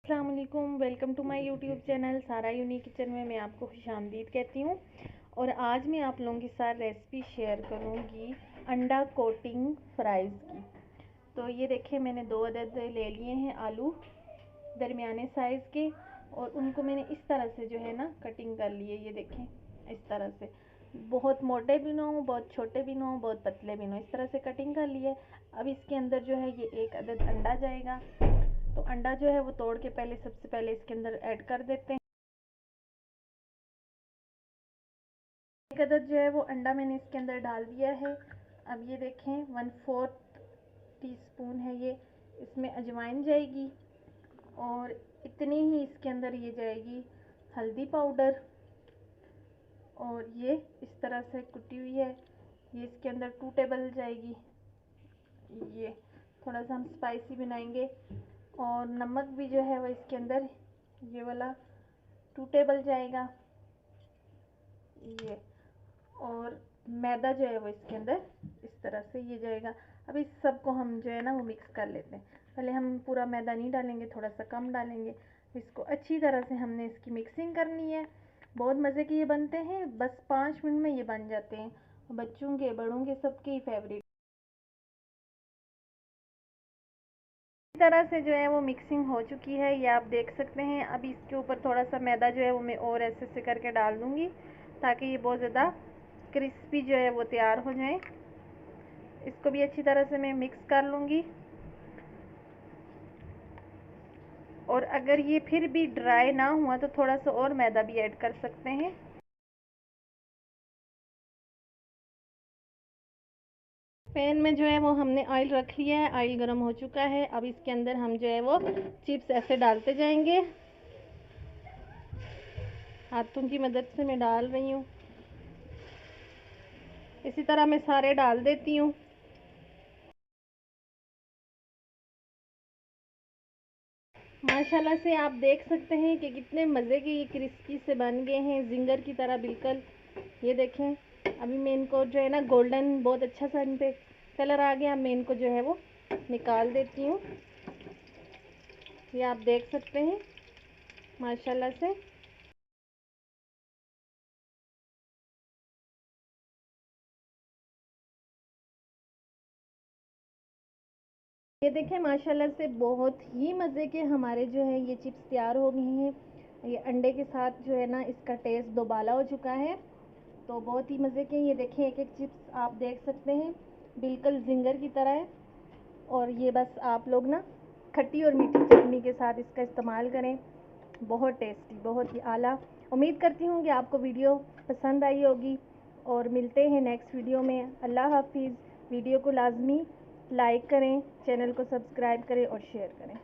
अस्सलाम वालेकुम, welcome to my YouTube channel Sara unique kitchen में मैं आपको खुशामदीद कहती हूँ। और आज मैं आप लोगों के साथ रेसिपी शेयर करूँगी अंडा कोटिंग फ्राइज़ की। तो ये देखिए, मैंने 2 अदद ले लिए हैं आलू दरमियाने साइज़ के, और उनको मैंने इस तरह से जो है ना कटिंग कर लिए। ये देखें, इस तरह से, बहुत मोटे भी ना हो, बहुत छोटे भी ना हो, बहुत पतले भी ना हो, इस तरह से कटिंग कर लिए। अब इसके अंदर जो है ये 1 अदद अंडा जाएगा। तो अंडा जो है वो तोड़ के सबसे पहले इसके अंदर ऐड कर देते हैं। 1 अदद जो है वो अंडा मैंने इसके अंदर डाल दिया है। अब ये देखें, 1/4 टीस्पून है ये, इसमें अजवाइन जाएगी, और इतनी ही इसके अंदर ये जाएगी हल्दी पाउडर, और ये इस तरह से कुटी हुई है। ये इसके अंदर 2 टेबल जाएगी। ये थोड़ा सा हम स्पाइसी बनाएंगे। और नमक भी जो है वो इसके अंदर ये वाला 2 टेबल जाएगा ये। और मैदा जो है वो इसके अंदर इस तरह से ये जाएगा। अब इस सब को हम जो है ना वो मिक्स कर लेते हैं। पहले हम पूरा मैदा नहीं डालेंगे, थोड़ा सा कम डालेंगे। इसको अच्छी तरह से हमने इसकी मिक्सिंग करनी है। बहुत मज़े के ये बनते हैं, बस 5 मिनट में ये बन जाते हैं। बच्चों के बड़ों के सबके ही फेवरेट। इस तरह से जो है वो मिक्सिंग हो चुकी है, ये आप देख सकते हैं। अब इसके ऊपर थोड़ा सा मैदा जो है वो मैं और ऐसे करके डाल दूंगी, ताकि ये बहुत ज़्यादा क्रिस्पी जो है वो तैयार हो जाए। इसको भी अच्छी तरह से मैं मिक्स कर लूँगी। और अगर ये फिर भी ड्राई ना हुआ तो थोड़ा सा और मैदा भी ऐड कर सकते हैं। पैन में जो है वो हमने ऑयल रख लिया है, ऑयल गर्म हो चुका है। अब इसके अंदर हम जो है वो चिप्स ऐसे डालते जाएंगे। हाथों की मदद से मैं डाल रही हूँ, इसी तरह मैं सारे डाल देती हूँ। माशाल्लाह से आप देख सकते हैं कि कितने मज़े के ये क्रिस्पी से बन गए हैं, जिंगर की तरह बिल्कुल। ये देखें, अभी मैं इनको जो है ना गोल्डन, बहुत अच्छा सा इन पे कलर आ गया। मैं इनको जो है वो निकाल देती हूँ। ये आप देख सकते हैं माशाल्लाह से। ये देखें, माशाल्लाह से बहुत ही मज़े के हमारे जो है ये चिप्स तैयार हो गए हैं। ये अंडे के साथ जो है ना इसका टेस्ट दोबाला हो चुका है। तो बहुत ही मज़े के। ये देखें, एक एक चिप्स आप देख सकते हैं बिल्कुल जिंगर की तरह है। और ये बस आप लोग ना खट्टी और मीठी चटनी के साथ इसका इस्तेमाल करें, बहुत टेस्टी, बहुत ही आला। उम्मीद करती हूँ कि आपको वीडियो पसंद आई होगी, और मिलते हैं नेक्स्ट वीडियो में। अल्लाह हाफिज़। वीडियो को लाजमी लाइक करें, चैनल को सब्सक्राइब करें और शेयर करें।